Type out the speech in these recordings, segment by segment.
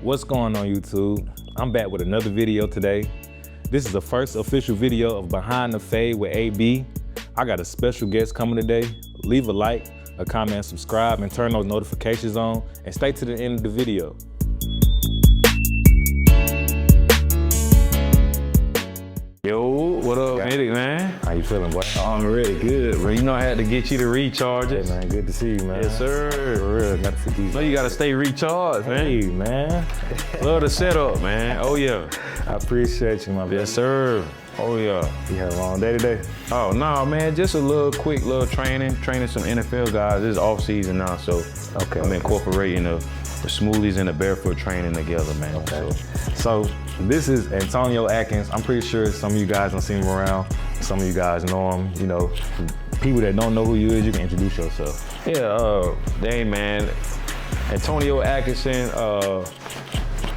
What's going on YouTube? I'm back with another video today. This is the first official video of Behind the Fade with AB. I got a special guest coming today. Leave a like, a comment, subscribe, and turn those notifications on, and stay to the end of the video. Yo, what up, Medic, man? How you feeling, boy? Oh, I'm really good, bro. You know I had to get you to recharge it. Hey, man, good to see you, man. Yes, sir. For real, got to see these. No, you gotta stay recharged, man. Hey, man. Love the setup, man. Oh, yeah. I appreciate you, my brother. Yes, sir. Oh, yeah. You had a long day today? Oh, no, man. Just a little quick little training some NFL guys. This is off season now, so Okay. I'm incorporating the smoothies and the barefoot training together, man. Okay. So this is Antonio Atkins. I'm pretty sure some of you guys don't see him around. Some of you guys know him. You know, people that don't know who you is, you can introduce yourself. Yeah, hey, man. Antonio Atkinson,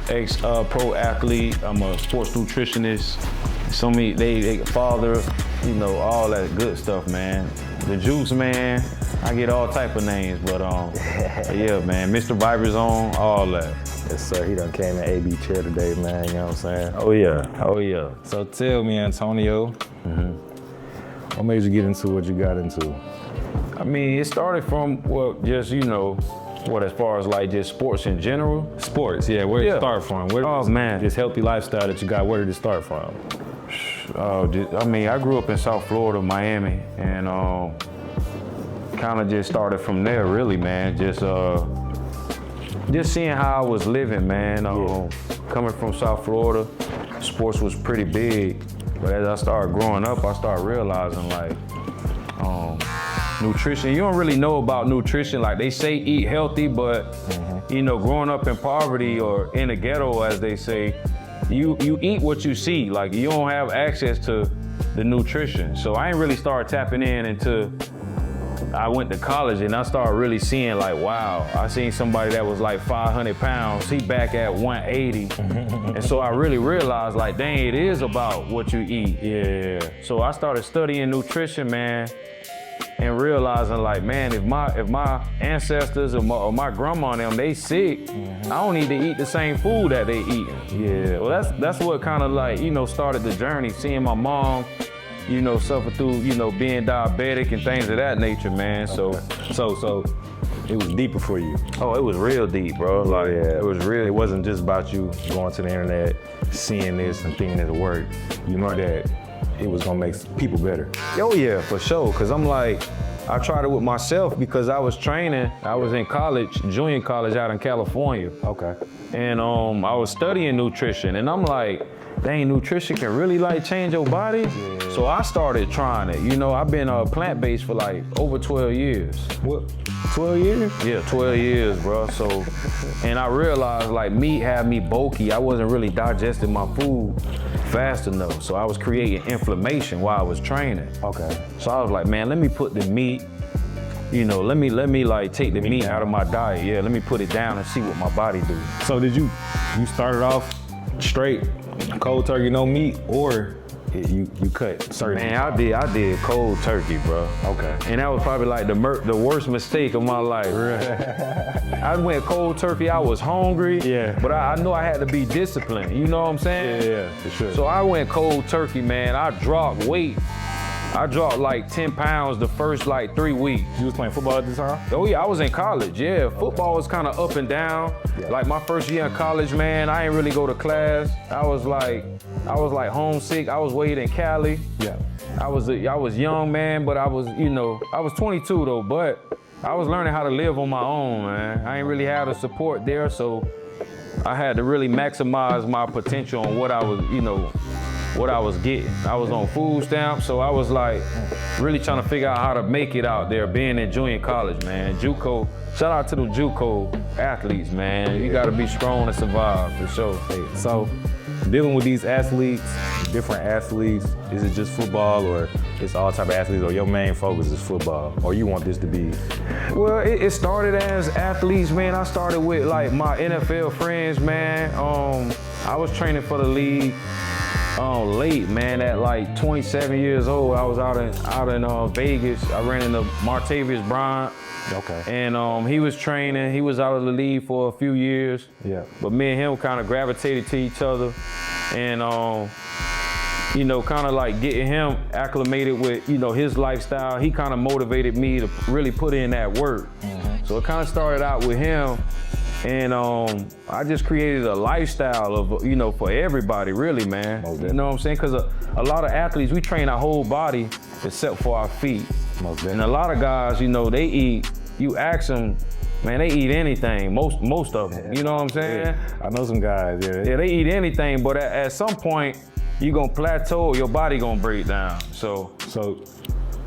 ex-pro athlete. I'm a sports nutritionist. They father, you know, all that good stuff, man. The juice, man. I get all type of names, but yeah, man. Mr. Viberzone, all that. Yes, sir. He done came in AB chair today, man. You know what I'm saying? Oh yeah, oh yeah. So tell me, Antonio, what made you get into what you got into? I mean, it started from, well, just, you know, as far as like just sports in general? Sports, yeah. Where did it start from? Man. This healthy lifestyle that you got, where did it start from? I mean, I grew up in South Florida, Miami, and kind of just started from there, really, man. Just seeing how I was living, man. Coming from South Florida, sports was pretty big, but as I started growing up, I started realizing like nutrition. You don't really know about nutrition. Like they say, eat healthy, but you know, growing up in poverty or in the ghetto, as they say, you eat what you see. Like you don't have access to the nutrition. So I ain't really started tapping in until I went to college, and I started really seeing like, wow, I seen somebody that was like 500 pounds, he back at 180. And so I really realized like, dang, it is about what you eat. Yeah. So I started studying nutrition, man, and realizing like, man, if my ancestors or my grandma and them, they sick, I don't need to eat the same food that they eating. Yeah. Well, that's what kind of like, you know, started the journey, seeing my mom, you know, suffer through, you know, being diabetic and things of that nature, man. Okay. So it was deeper for you. Oh, it was real deep, bro. Like, yeah. It was real. It wasn't just about you going to the internet, seeing this and thinking it'll work. You know that it was gonna make people better. Oh yeah, for sure. Cause I'm like, I tried it with myself because I was training. I was in college, junior college out in California. Okay. And I was studying nutrition, and I'm like, dang, nutrition can really like change your body. Yeah. So I started trying it. You know, I've been plant-based for like over 12 years. What, 12 years? Yeah, 12 years, bro. So, and I realized like meat had me bulky. I wasn't really digesting my food fast enough. So I was creating inflammation while I was training. Okay. So I was like, man, let me put the meat, you know, let me like take the meat out of my diet. Yeah, let me put it down and see what my body do. So did you started off straight cold turkey, no meat, or you cut certain? Man, I did cold turkey, bro. Okay. And that was probably like the worst mistake of my life. I went cold turkey, I was hungry, yeah, but I knew I had to be disciplined, you know what I'm saying? Yeah, for sure. So I went cold turkey, man. I dropped weight. I dropped like 10 pounds the first like 3 weeks. You was playing football at this time? Oh yeah, I was in college, yeah. Football was kind of up and down. Yeah. Like my first year in college, man, I ain't really go to class. I was like homesick. I was way in Cali. Yeah. I was young, man, but I was 22 though, but I was learning how to live on my own, man. I ain't really had the support there, so I had to really maximize my potential on what I was, you know, what I was getting. I was on food stamps, so I was like really trying to figure out how to make it out there being in junior college, man. JUCO, shout out to the JUCO athletes, man. You gotta be strong to survive, for sure. Hey, so dealing with these athletes, different athletes, is it just football, or it's all type of athletes, or your main focus is football, or you want this to be? Well, it started as athletes, man. I started with like my NFL friends, man. I was training for the league. late, man. At like 27 years old, I was out in Vegas. I ran into Martavius Bryant. Okay. And he was training. He was out of the league for a few years. Yeah. But me and him kind of gravitated to each other, and you know, kind of like getting him acclimated with, you know, his lifestyle. He kind of motivated me to really put in that work. So it kind of started out with him, and I just created a lifestyle of, you know, for everybody, really, man. You know what I'm saying? Because a lot of athletes, we train our whole body except for our feet. And a lot of guys, you know, they eat. You ask them, man, they eat anything. Most of them. You know what I'm saying? Yeah. I know some guys. Yeah. Yeah, they eat anything, but at some point, you gonna plateau. Your body gonna break down. So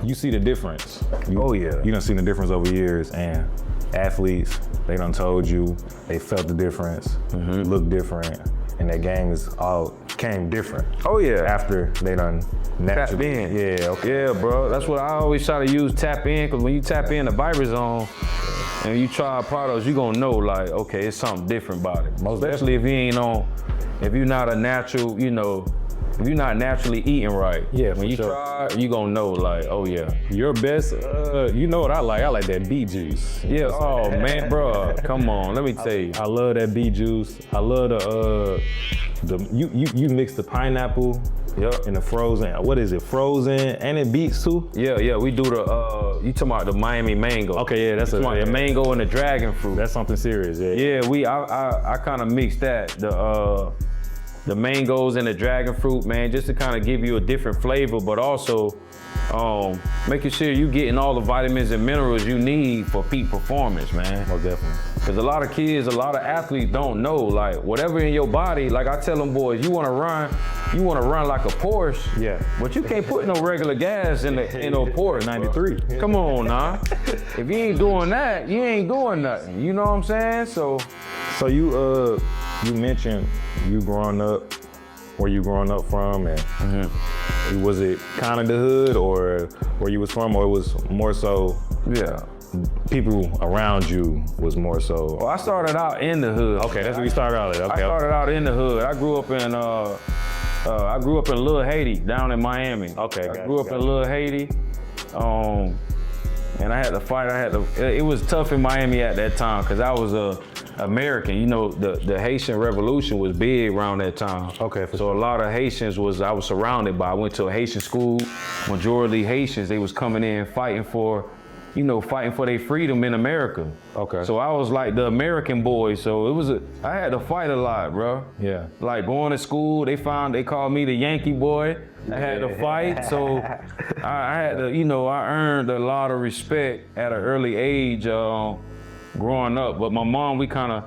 you see the difference. Oh yeah. You done seen the difference over years, and athletes, they done told you, they felt the difference, look different, and their game is all came different. Oh yeah. After they done naturally. Tap in. Yeah, okay. Yeah, bro. That's what I always try to use, tap in, because when you tap in the Viberzone and you try our products, you gonna know, like, okay, it's something different about it. Especially if you ain't if you're not a natural, you know, if you're not naturally eating right. Yeah, when you try, you gonna know, like, oh yeah. Your best, you know what I like? I like that beet juice. Yeah, oh man, bro, come on, let me tell you. I love that beet juice. I love you mix the pineapple. Yep. And the frozen, what is it, frozen and it beets too? Yeah, we do you talking about the Miami mango. Okay, yeah, that's the mango and the dragon fruit. That's something serious, yeah. Yeah, I kind of mix that, the mangoes and the dragon fruit, man, just to kind of give you a different flavor, but also making sure you're getting all the vitamins and minerals you need for peak performance, man. Most definitely. Because a lot of kids, a lot of athletes don't know, like, whatever in your body, like I tell them boys, you want to run like a Porsche, yeah, but you can't put no regular gas in no Porsche. 93. Come on, nah. If you ain't doing that, you ain't doing nothing. You know what I'm saying? So you mentioned you growing up, where you growing up from, and was it kind of the hood, or where you was from, or it was more so? Yeah. People around you was more so. Well, I started out in the hood. Okay, that's where you started out at. Okay. I started out in the hood. I grew up in Little Haiti, down in Miami. Okay. I grew up in Little Haiti, and I had to fight. It was tough in Miami at that time because I was American. You know, the Haitian Revolution was big around that time. Okay. So a lot of Haitians I was surrounded by. I went to a Haitian school. Majority Haitians, they was coming in fighting for their freedom in America. Okay. So I was like the American boy. So I had to fight a lot, bro. Yeah. Like going to school, they called me the Yankee boy. I had to fight. So I had to, I earned a lot of respect at an early age growing up. But my mom, we kind of,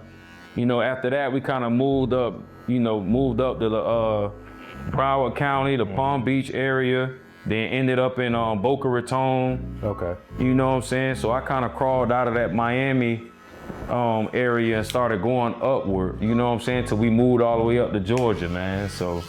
after that, we kind of moved up to the Broward County, the Palm Beach area. Then ended up in Boca Raton. Okay. You know what I'm saying? So I kind of crawled out of that Miami area and started going upward. You know what I'm saying? Till we moved all the way up to Georgia, man. So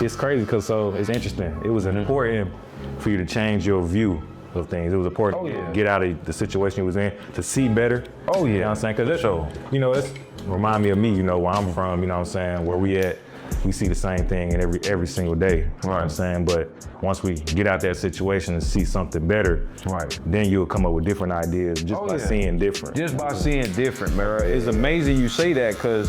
it's crazy because it's interesting. It was important for you to change your view of things. It was important to get out of the situation you was in, to see better. Oh yeah. You know what I'm saying? Because it's remind me of me, where I'm from, you know what I'm saying, where we at. We see the same thing in every single day, you know what I'm saying? But once we get out that situation and see something better, then you'll come up with different ideas just by seeing different. Just by seeing different, man. It's amazing you say that, because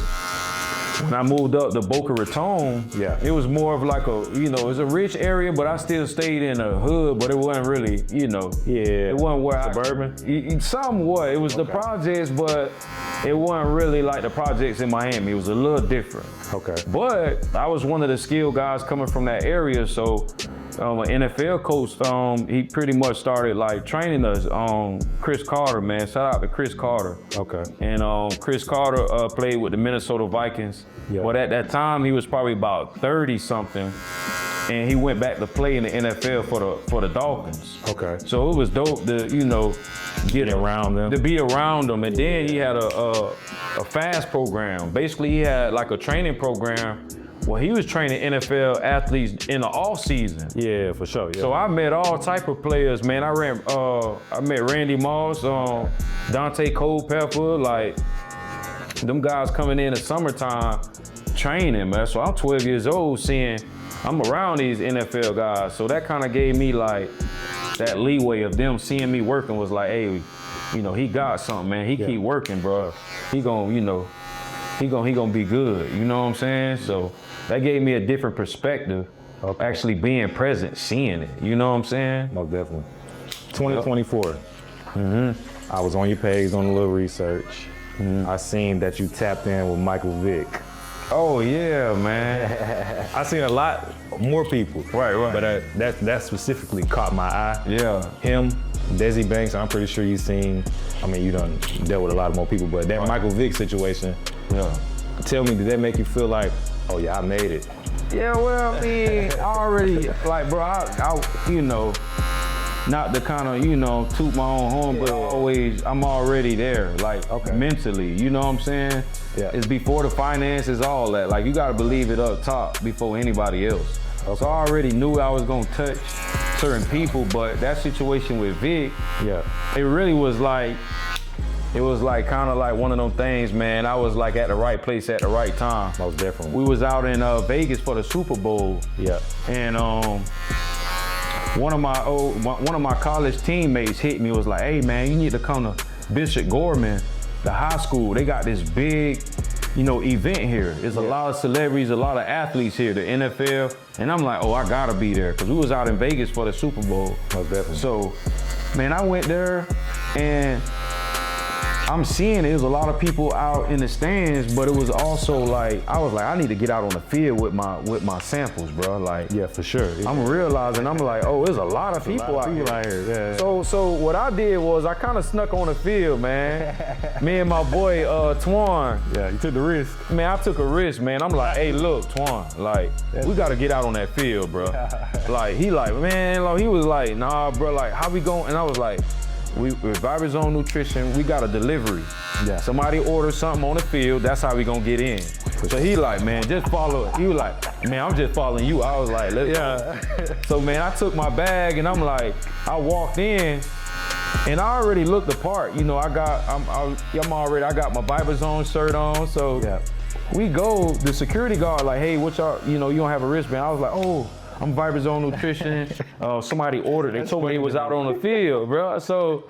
when I moved up to Boca Raton, it was more of like it was a rich area, but I still stayed in a hood, but it wasn't really, it wasn't where suburban? Somewhat. It was the projects, but it wasn't really like the projects in Miami. It was a little different. Okay. But I was one of the skilled guys coming from that area, so an NFL coach, he pretty much started like training us. Chris Carter, man, shout out to Chris Carter. Okay. And Chris Carter played with the Minnesota Vikings. Yeah. But at that time, he was probably about 30 something, and he went back to play in the NFL for the Dolphins. Okay. So it was dope to get around them, to be around them, and then he had a fast program. Basically, he had like a training program. Well, he was training NFL athletes in the off season. Yeah, for sure. Yeah. So I met all type of players, man. I met Randy Moss, Dante Culpepper, like them guys coming in the summertime, training, man. So I'm 12 years old seeing, I'm around these NFL guys. So that kind of gave me like that leeway of them seeing me working was like, hey, you know, he got something, man. He keep working, bro. He gonna, you know, he gonna be good. You know what I'm saying? So that gave me a different perspective of actually being present, seeing it. You know what I'm saying? Most definitely. 2024. I was on your page doing a little research. I seen that you tapped in with Michael Vick. Oh yeah, man. I seen a lot more people. Right. But that specifically caught my eye. Yeah. Him, Desi Banks, I'm pretty sure you've seen, I mean, you done dealt with a lot more people, but that Michael Vick situation, tell me, did that make you feel like, oh yeah, I made it? Yeah, well, I mean, I already, like, bro, I you know, not the kind of, you know, toot my own horn, but always, I'm already there, like, mentally, you know what I'm saying? Yeah. It's before the finances, all that. Like, you gotta believe it up top before anybody else. So I already knew I was gonna touch certain people, but that situation with Vic, it really was like, kind of like one of them things, man. I was like at the right place at the right time. Most definitely. We was out in Vegas for the Super Bowl. Yeah. And one of my college teammates hit me, was like, hey man, you need to come to Bishop Gorman, the high school. They got this big, you know, event here. There's a lot of celebrities, a lot of athletes here, the NFL. And I'm like, oh, I gotta be there, because we was out in Vegas for the Super Bowl. Most definitely. So, man, I went there and I'm seeing there's a lot of people out in the stands, but it was also like, I was like, I need to get out on the field with my samples, bro. Like, yeah, for sure. I'm realizing, I'm like, oh, there's a lot of people out here. Yeah. So what I did was I kind of snuck on the field, man. Me and my boy Twan. Yeah, you took the risk. Man, I took a risk, man. I'm like, hey, look, Twan, like, we gotta get out on that field, bro. Like, he was like, nah, bro, like, how we going? And I was like, with Viberzone Nutrition, we got a delivery. Yeah. Somebody orders something on the field, that's how we gonna get in. So he like, man, just follow it. He was like, man, I'm just following you. I was like, let's go. So man, I took my bag and I'm like, I walked in and I already looked the part. You know, I got my Viberzone shirt on. So we go, the security guard like, hey, what y'all, you know, you don't have a wristband. I was like, oh, I'm Viberzone Nutrition. Somebody ordered. They told me he was out on the field, bro. So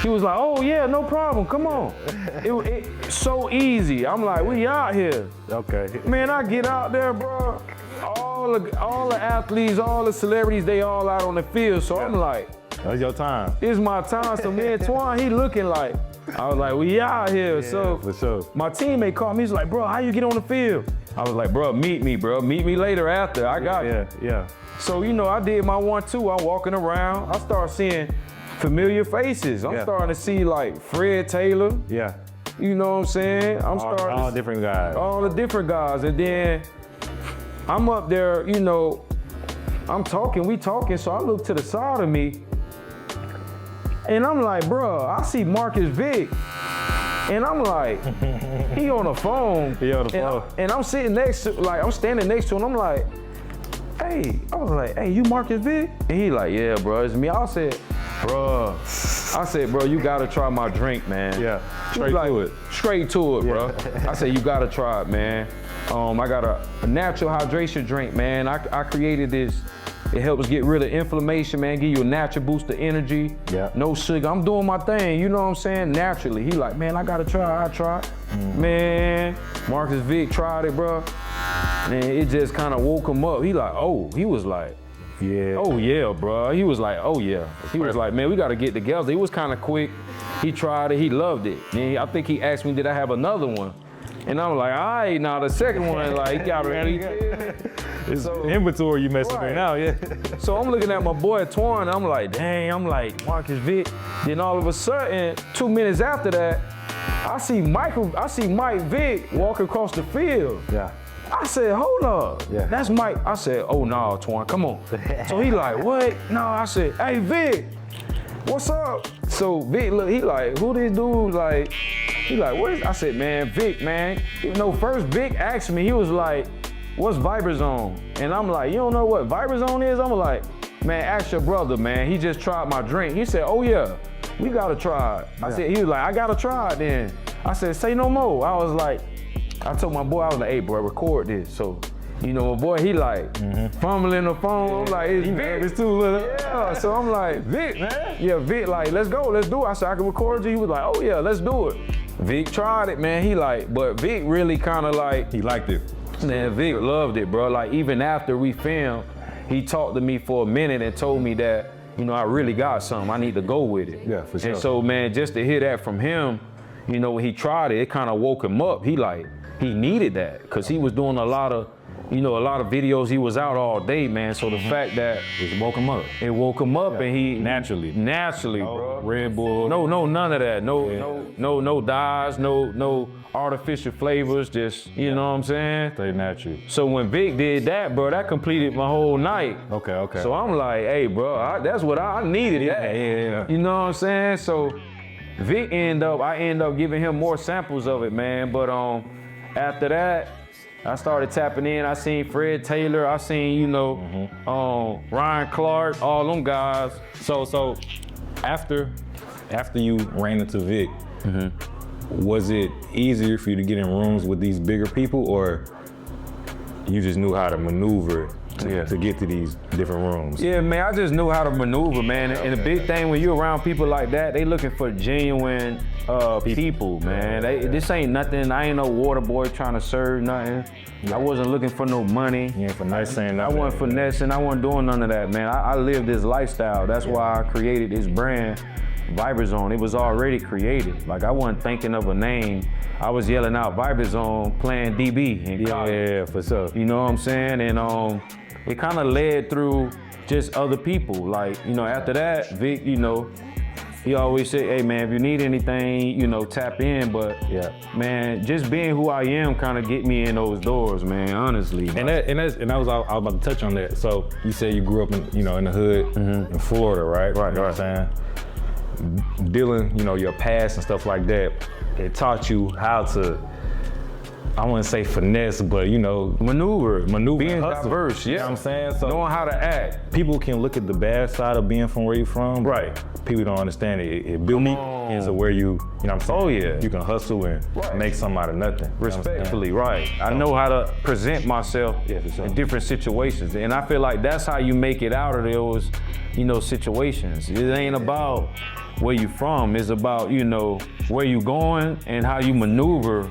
he was like, oh yeah, no problem, come on. It so easy. I'm like, we out here. Okay. Man, I get out there, bro. All the athletes, all the celebrities, they all out on the field. So I'm like, that's your time. It's my time. So me and Twan, he looking like, I was like, we out here. Yeah, so for sure. My teammate called me, he's like, bro, how you get on the field? I was like, bro, meet me later after, I got you. Yeah. So, you know, I did my 1-2, I'm walking around, I started seeing familiar faces. I'm starting to see like Fred Taylor. Yeah. You know what I'm saying? All different guys. All the different guys. And then I'm up there, you know, we talking, so I look to the side of me and I'm like, bro, I see Marcus Vick. And I'm like, he on the phone. And I'm sitting next to, like, I'm standing next to him. I'm like, hey, I was like, hey, you Marcus Vick? And he like, yeah, bro, it's me. I said, bro, you gotta try my drink, man. Yeah, straight to it, bro. I said, you gotta try it, man. I got a natural hydration drink, man. I created this. It helps get rid of inflammation, man, give you a natural boost of energy. Yeah. No sugar. I'm doing my thing, you know what I'm saying? Naturally. He like, man, I gotta try. I tried. Man, Marcus Vick tried it, bro. Man, it just kind of woke him up. He like, oh, he was like, yeah. Oh yeah, bro. He was like, oh yeah. He was like, man, we gotta get together. He was kind of quick. He tried it, he loved it. And I think he asked me, did I have another one? And I'm like, all right, now the second one, like, he got ready. It's inventory you messing with now, yeah. So I'm looking at my boy Twan, I'm like, dang, I'm like, Marcus Vick. Then all of a sudden, 2 minutes after that, I see Mike Vick walk across the field. Yeah. I said, hold up, that's Mike. I said, oh no, Twan, come on. So he like, what? No, I said, hey Vick, what's up? So Vick, look, he like, who this dude? Like, he like, what is? I said, man, Vick, man. You know, first Vick asked me, he was like, what's Viberzone? And I'm like, you don't know what Viberzone is? I'm like, man, ask your brother, man. He just tried my drink. He said, oh yeah, we gotta try it. I said, he was like, I gotta try it then. I said, say no more. I was like, I told my boy, I was like, hey, bro, record this. So, you know, my boy, he like fumbling the phone. I'm like, it's Vic. It's too little. Yeah, so I'm like, Vic, man. Yeah, Vic, like, let's go, let's do it. I said, I can record you. He was like, oh yeah, let's do it. Vic tried it, man. He like, but Vic really kind of like. He liked it. Man, Vic loved it, bro. Like, even after we filmed, he talked to me for a minute and told me that, you know, I really got something. I need to go with it. Yeah, for sure. And so, man, just to hear that from him, you know, when he tried it, it kind of woke him up. He needed that because he was doing a lot of videos. He was out all day, man. So the fact that It woke him up. it woke him up and he Naturally, bro. Red Bull. No, none of that. No dyes, no artificial flavors. Just, you know what I'm saying? Stay natural. So when Vic did that, bro, that completed my whole night. Okay. So I'm like, hey, bro, that's what I needed. Yeah. You know what I'm saying? So Vic I end up giving him more samples of it, man. But after that, I started tapping in. I seen Fred Taylor. I seen, you know, Ryan Clark, all them guys. So after you ran into Vic, was it easier for you to get in rooms with these bigger people, or you just knew how to maneuver to get to these different rooms? Yeah, man, I just knew how to maneuver, man. And the big thing when you're around people like that, they looking for genuine people, man. This ain't nothing. I ain't no water boy trying to serve nothing. I wasn't looking for no money. You ain't finessing. I wasn't finessing. I wasn't doing none of that, man. I lived this lifestyle. That's why I created this brand, Viberzone. It was already created. Like, I wasn't thinking of a name. I was yelling out Viberzone, playing DB in college. Yeah, for sure. You know what I'm saying? And it kind of led through just other people. Like, you know, after that, Vic, you know, he always said, hey man, if you need anything, you know, tap in. But yeah, man, just being who I am kind of get me in those doors, man, honestly. And I was about to touch on that. So you said you grew up in the hood in Florida, right? Right, you know what I'm saying? Dealing, your past and stuff like that, it taught you how to, I wouldn't say finesse, but maneuver, being hustle. diverse, yeah. You know what I'm saying? So knowing how to act. People can look at the bad side of being from where you're from. Right. People don't understand it. It built me into where you know what I'm saying? Oh yeah. You can hustle and make something out of nothing. Respectfully, right. I know how to present myself in different situations. And I feel like that's how you make it out of those, situations. It ain't about where you from. It's about, where you going and how you maneuver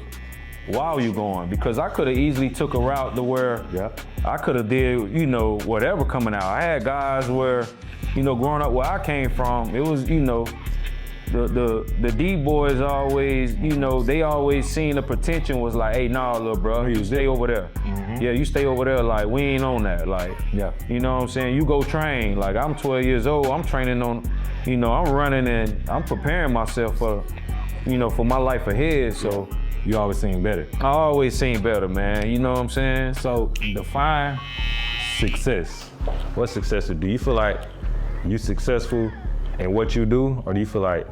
while you going. Because I could have easily took a route to where I could have did, whatever coming out. I had guys where, growing up where I came from, it was, the D boys always, they always seen the potential was like, hey, nah, little bro, you stay over there. Yeah, you stay over there, like, we ain't on that. Like, you know what I'm saying? You go train. Like, I'm 12 years old, I'm training on, I'm running and I'm preparing myself for, for my life ahead, so. You always seen better. I always seen better, man. You know what I'm saying? So define success. What success do you feel like you successful in what you do, or do you feel like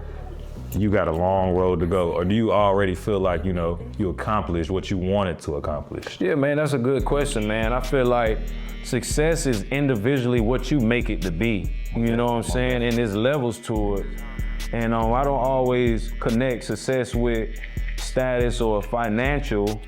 you got a long road to go, or do you already feel like you accomplished what you wanted to accomplish? Yeah, man, that's a good question, man. I feel like success is individually what you make it to be. You know what I'm saying? And there's levels to it. And I don't always connect success with status or financial,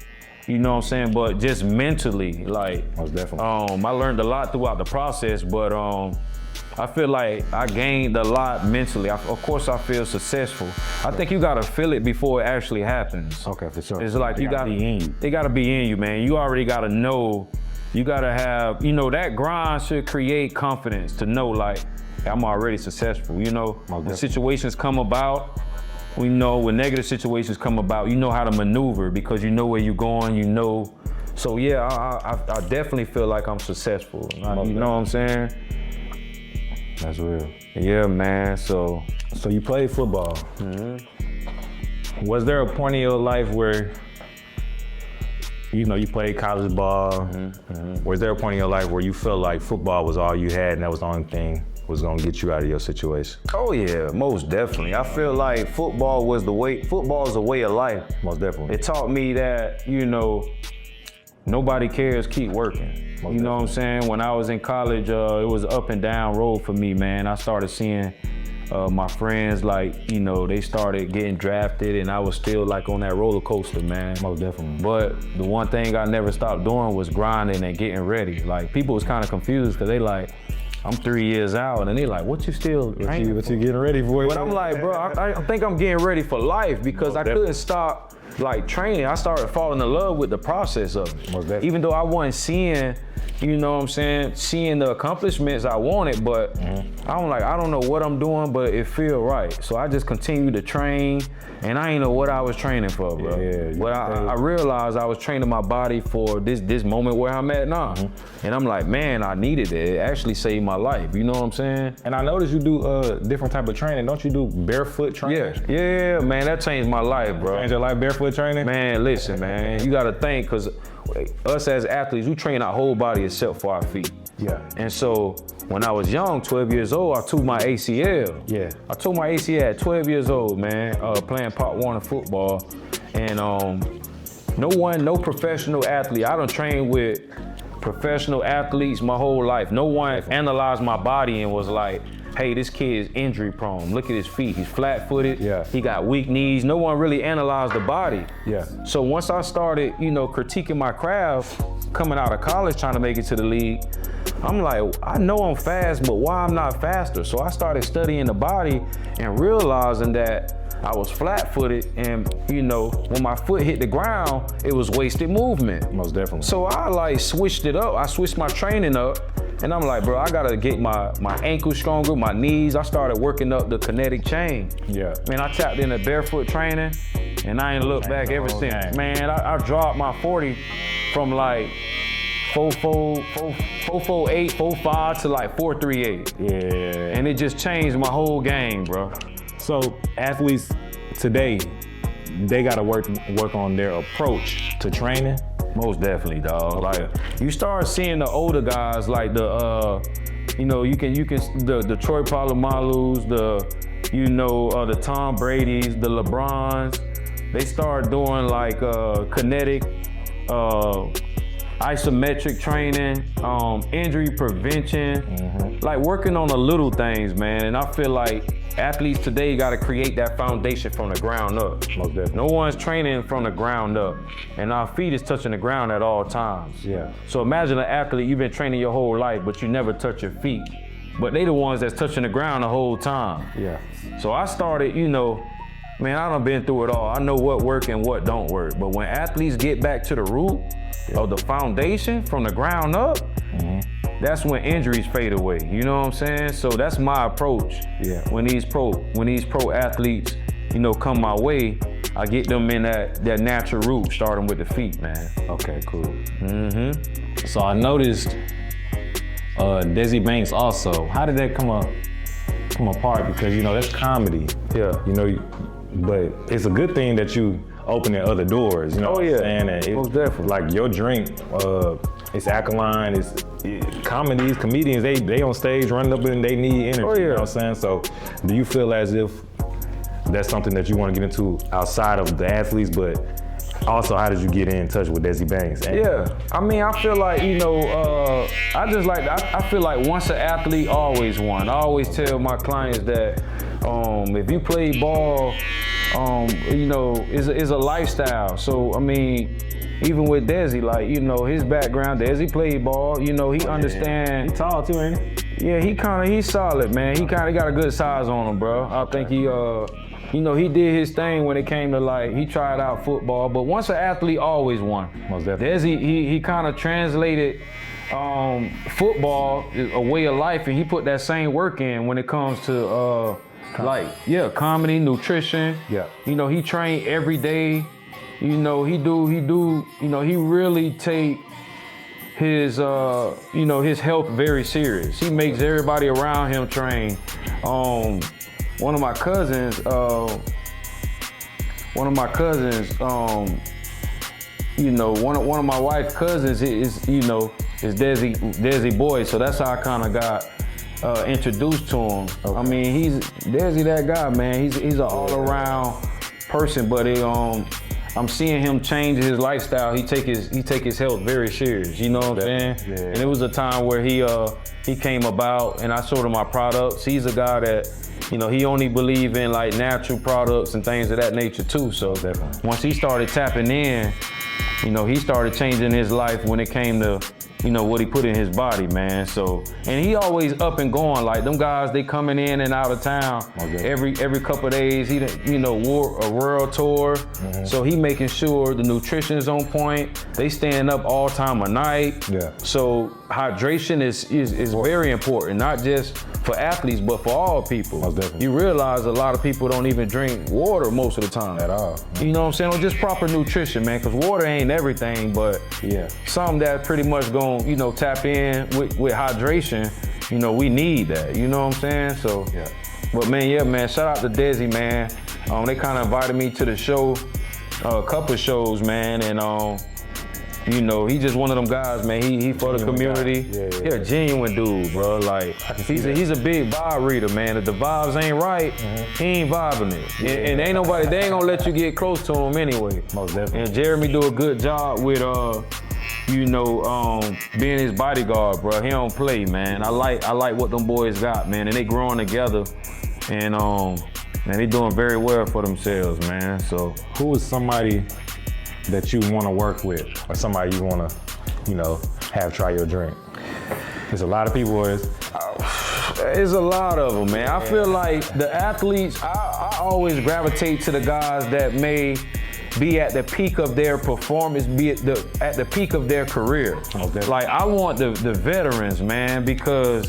you know what I'm saying, but just mentally, like, most definitely. I learned a lot throughout the process, but I feel like I gained a lot mentally. Of course, I feel successful. I think you gotta feel it before it actually happens. Okay, for sure. It's like you gotta be in you. It gotta be in you, man. You already gotta know. You gotta have, that grind should create confidence to know, like, I'm already successful. When situations come about, when negative situations come about, you know how to maneuver because you know where you're going, So yeah, I definitely feel like I'm successful. You know what I'm saying? That's real. Yeah, man, so you played football. Was there a point in your life where, you played college ball? Was there a point in your life where you felt like football was all you had and that was the only thing was gonna get you out of your situation? Oh yeah, most definitely. I feel like football is a way of life. Most definitely. It taught me that, nobody cares, keep working. You know what I'm saying? When I was in college, it was an up and down road for me, man. I started seeing My friends, like, you know, they started getting drafted, and I was still like on that roller coaster, man. Most definitely. But the one thing I never stopped doing was grinding and getting ready. Like, people was kind of confused because they like, I'm 3 years out, and they like, what you still training What you getting ready for? But I'm like, bro, I think I'm getting ready for life because I couldn't stop like training. I started falling in love with the process of it. Most definitely. Even though I wasn't seeing, you know what I'm saying, seeing the accomplishments I wanted, but I don't know what I'm doing, but it feel right. So I just continued to train, and I ain't know what I was training for, bro. Yeah, but I realized I was training my body for this moment where I'm at now. And I'm like, man, I needed it. It actually saved my life, you know what I'm saying? And I noticed you do different type of training. Don't you do barefoot training? Yeah, man, that changed my life, bro. Change your life, barefoot training? Man, listen, man, you gotta think, because us as athletes, we train our whole body except for our feet. Yeah. And so when I was young, 12 years old, I tore my ACL. Yeah. I tore my ACL at 12 years old, man, playing Pop Warner football. And no professional athlete, I done trained with professional athletes my whole life. No one analyzed my body and was like, hey, this kid is injury prone. Look at his feet. He's flat-footed. Yeah. He got weak knees. No one really analyzed the body. Yeah. So once I started, you know, critiquing my craft, coming out of college trying to make it to the league, I'm like, I know I'm fast, but why I'm not faster? So I started studying the body and realizing that I was flat-footed, and you know, when my foot hit the ground, it was wasted movement. Most definitely. So I like switched it up. I switched my training up, and I'm like, bro, I gotta get my ankles stronger, my knees. I started working up the kinetic chain. Yeah. Man, I tapped into barefoot training, and I ain't looked back ever since. game. Man, I dropped my 40 from like 4.48, 4.5 to like 4.38. Yeah. And it just changed my whole game, bro. So athletes today, they gotta work on their approach to training. Most definitely, dog. Like, you start seeing the older guys, like the Troy Polamalu's, the Tom Brady's, the LeBrons. They start doing like kinetic, isometric training, injury prevention, like working on the little things, man. And I feel like athletes today got to create that foundation from the ground up. Most definitely. No one's training from the ground up, and our feet is touching the ground at all times. Yeah. So imagine an athlete, you've been training your whole life, but you never touch your feet. But they the ones that's touching the ground the whole time. Yeah. So I started, man, I done been through it all. I know what work and what don't work. But when athletes get back to the root of the foundation from the ground up, that's when injuries fade away. You know what I'm saying? So that's my approach. Yeah. When these pro athletes, come my way, I get them in that natural route, starting with the feet, man. Okay, cool. So I noticed Desi Banks also. How did that come apart? Because that's comedy. Yeah. But it's a good thing that you opening other doors. Oh yeah. And most definitely. Like your drink, it's alkaline. It's comedians. They on stage running up and they need energy. Oh yeah. You know what I'm saying? So, do you feel as if that's something that you want to get into outside of the athletes, but also how did you get in touch with Desi Banks? Yeah, I mean, I feel like, I feel like once an athlete, always one. I always tell my clients that if you play ball, is a lifestyle. So, I mean, even with Desi, like, his background, Desi played ball, he understand. He tall too, ain't he? Yeah, he's solid, man. He kind of got a good size on him, bro. I think he did his thing when it came to he tried out football, but once an athlete, always one. Most definitely. Desi, he kind of translated football, a way of life, and he put that same work in when it comes to comedy, nutrition. Yeah. He trained every day. He really take his health very serious. He makes everybody around him train. One of my cousins, one of my wife's cousins is Desi Boy, so that's how I kind of got introduced to him. Okay. I mean, he's Desi, that guy, man. He's an all-around person, but I'm seeing him change his lifestyle. He take his health very serious. You know what I'm saying? Yeah. And it was a time where he came about, and I showed him my products. He's a guy that you know, he only believe in like natural products and things of that nature too. So Definitely. once he started tapping in, you know, he started changing his life when it came to, you know, what he put in his body, man. So, and he always up and going. Like them guys, they coming in and out of town every couple of days. He, you know, wore a world tour. So he making sure the nutrition is on point. They staying up all time of night. Yeah. So hydration is very important, not just for athletes, but for all people. Most definitely. You realize a lot of people don't even drink water most of the time. At all. You know what I'm saying? Or just proper nutrition, man, because water ain't everything, but Yeah. something that pretty much gonna, you know, tap in with hydration. You know, we need that, you know what I'm saying? So, Yeah. but man, yeah, man, shout out to Desi, man. They kind of invited me to the show, a couple of shows, man, and you know, he just one of them guys, man. He for the community. Yeah. He a genuine dude, bro. Like he's a big vibe reader, man. If the vibes ain't right, he ain't vibing it. And ain't nobody, they ain't gonna let you get close to him anyway. Most definitely. And Jeremy do a good job with you know, being his bodyguard, bro. He don't play, man. I like what them boys got, man. And they growing together. And man, they doing very well for themselves, man. So Who is somebody that you want to work with, or somebody you want to, you know, have try your drink? There's a lot of people. There's a lot of them, man. I feel like the athletes, I always gravitate to the guys that may be at the peak of their performance, be at the peak of their career. Okay. Like I want the veterans, man, because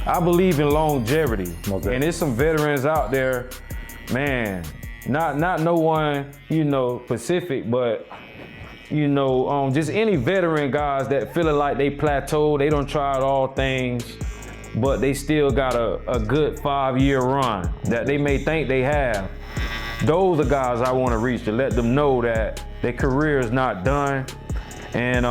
I believe in longevity. Okay. And there's some veterans out there, man, not no one, you know, specific, but you know, just any veteran guys that feeling like they plateaued, they done tried all things, but they still got a good 5-year run that they may think they have. Those are guys I want to reach to let them know that their career is not done, and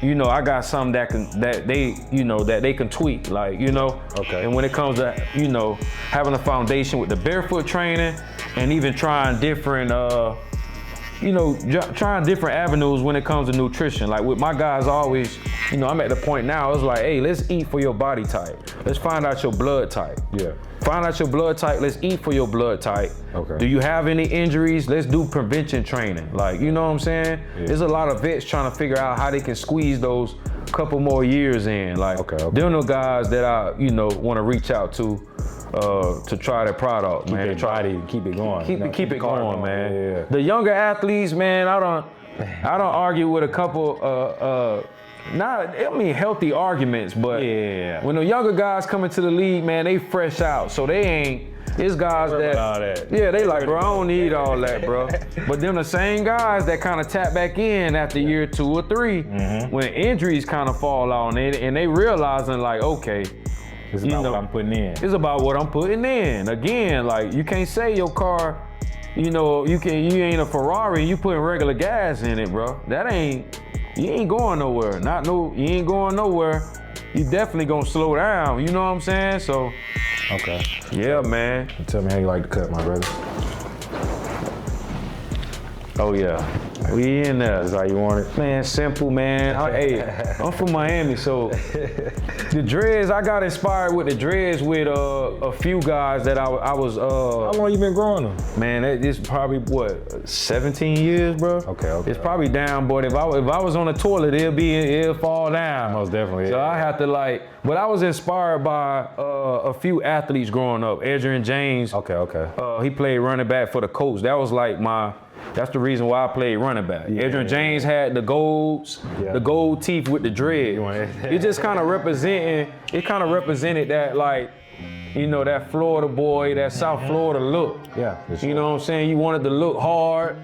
you know, I got something that they can tweak, like, you know. Okay. And when it comes to, you know, having a foundation with the barefoot training and even trying different, you know, trying different avenues when it comes to nutrition. Like with my guys always, you know, I'm at the point now, it's like, hey, let's eat for your body type. Let's find out your blood type. Yeah. Find out your blood type, let's eat for your blood type. Okay. Do you have any injuries? Let's do prevention training. Like, you know what I'm saying? Yeah. There's a lot of vets trying to figure out how they can squeeze those couple more years in. Like, they're the guys that I, you know, want to reach out to try their product, man. Try to keep it going. Keep it going, man. Yeah. The younger athletes, man, I don't argue with a couple healthy arguments, but when the younger guys come into the league, man, they fresh out. So they ain't, it's guys that, they like, bro, I don't need all that, bro. But them the same guys that kind of tap back in after year 2 or 3, when injuries kind of fall out, and they realizing like, okay, it's about what I'm putting in. It's about what I'm putting in. Again, like, you can't say your car, you know, you ain't a Ferrari, you putting regular gas in it, bro. You ain't going nowhere. You ain't going nowhere. You definitely gonna slow down, you know what I'm saying? So, Okay. yeah, man. Tell me how you like to cut, my brother. Oh yeah, we in there. That's how you want it? Man, simple, man. I'm from Miami, so the dreads, I got inspired with the dreads with a few guys that I was. How long you been growing them? Man, it's probably what, 17 years, bro. Okay. It's probably down, but if I was on the toilet, it'll fall down. Most definitely. So I have to but I was inspired by a few athletes growing up. Adrian James. Okay. He played running back for the Colts. That was like that's the reason why I played running back. Adrian James had the gold teeth with the dread. It just kind of represented that, like, you know, that Florida boy, that South Florida look. Yeah. You know what I'm saying? You wanted to look hard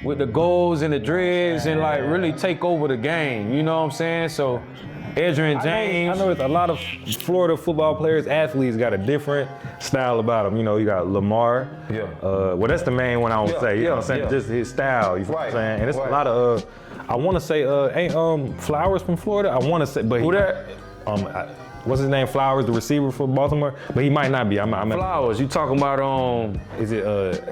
with the golds and the dreads and like really take over the game. You know what I'm saying? So Adrian James. I know it's a lot of Florida football players, athletes got a different style about them. You know, you got Lamar. Yeah. Well, that's the main one I would say. You know what I'm saying? Yeah. Just his style. You know what I'm saying? And it's a lot of, I want to say, ain't Flowers from Florida? I want to say, but Who that? what's his name? Flowers, the receiver for Baltimore, but he might not be. Flowers, you talking about Is it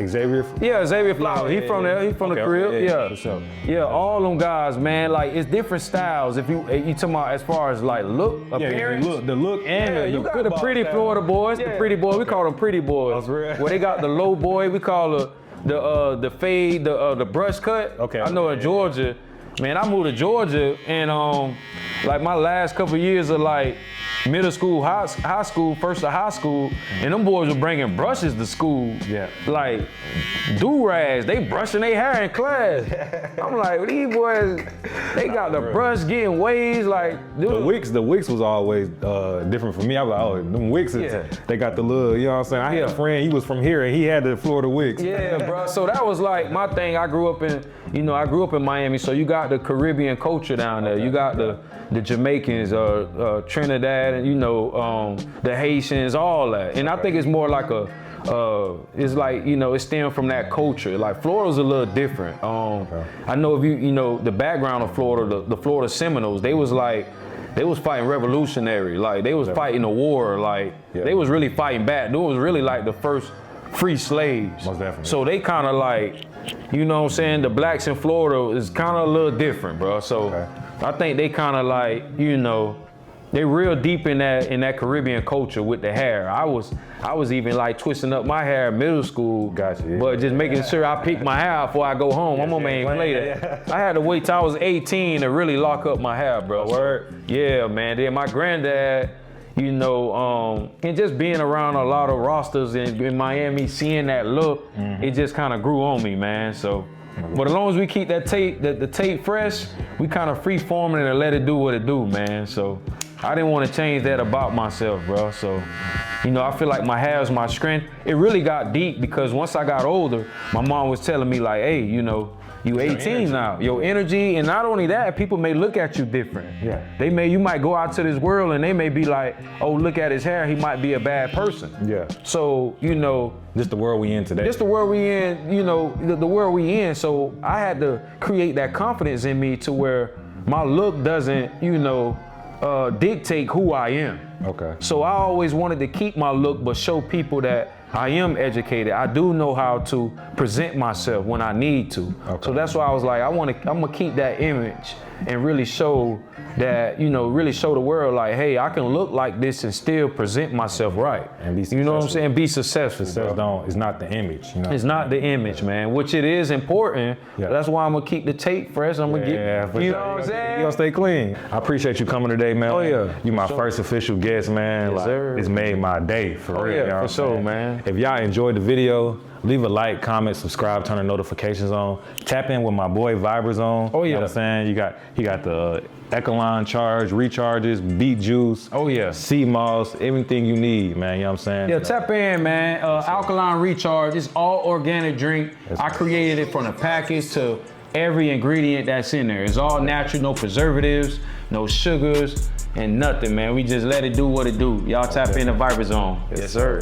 Xavier? Yeah, Xavier Flowers. He from there. He from the crib. Yeah, for sure. Yeah, all them guys, man. Like it's different styles. If you talking about as far as like look, appearance, the look, and you got the pretty Florida boys. The pretty boys. We call them pretty boys. That's real. Where they got the low boy. We call the fade, the brush cut. Okay. I know in Georgia, man. I moved to Georgia, and like my last couple of years of like middle school, high school, first to high school, and them boys were bringing brushes to school. Yeah. Like do-rags, they brushing their hair in class. I'm like, these boys, they got the brush getting waves. Like, dude. The wicks was always different for me. I was like, oh, them wicks, they got the little, you know what I'm saying? I had a friend, he was from here, and he had the Florida wicks. Yeah, bro. So that was like my thing. I grew up in Miami, so you got the Caribbean culture down there. You got the Jamaicans, Trinidad, and the Haitians, all that. And I think it's more like it's like, it stemmed from that culture. Like Florida's a little different. I know if the background of Florida, the Florida Seminoles, they was fighting revolutionary. Like they was fighting a war. Like they was really fighting back. They was really like the first free slaves. Most definitely. So they kind of like, the blacks in Florida is kind of a little different, bro. So I think they kind of like, they real deep in that Caribbean culture with the hair. I was even like twisting up my hair in middle school. Gotcha. Yeah. But just making sure I pick my hair before I go home. My mama ain't play that. I had to wait till I was 18 to really lock up my hair, bro. Word? Yeah, man. Then my granddad, and just being around a lot of rosters in Miami, seeing that look, it just kind of grew on me, man. So, but as long as we keep that tape, the tape fresh, we kind of free forming it and let it do what it do, man. So I didn't want to change that about myself, bro. So, I feel like my hair is my strength. It really got deep because once I got older, my mom was telling me like, hey, you 18 now, your energy, and not only that, people may look at you different. Yeah. You might go out to this world and they may be like, oh, look at his hair, he might be a bad person. Yeah. So, This the world we in today. This the world we in, the world we in. So I had to create that confidence in me to where my look doesn't, dictate who I am. Okay. So I always wanted to keep my look, but show people that I am educated. I do know how to present myself when I need to. Okay. So that's why I was like, I'm gonna keep that image and really show that, really show the world like, hey, I can look like this and still present myself right. And be successful. You know what I'm saying? Be successful. It's not the image. It's not the image, man, which it is important. Yeah. That's why I'm gonna keep the tape fresh. I'm gonna you know what I'm saying? You gonna stay clean. I appreciate you coming today, man. Oh, yeah. You my first official guest, man. Yes, sir. It's made my day, for real. Yeah, you know for sure, man. If y'all enjoyed the video, leave a like, comment, subscribe, turn the notifications on. Tap in with my boy Viberzone. Oh, yeah. You know what I'm saying? He got the Echelon charge, recharges, beet juice. Oh, yeah. sea moss, everything you need, man. You know what I'm saying? Yeah, tap in, man. Alkaline Recharge. It's all organic drink. I created it from the package to every ingredient that's in there. It's all natural, no preservatives, no sugars, and nothing, man. We just let it do what it do. Y'all tap in the Viberzone. Yes, sir.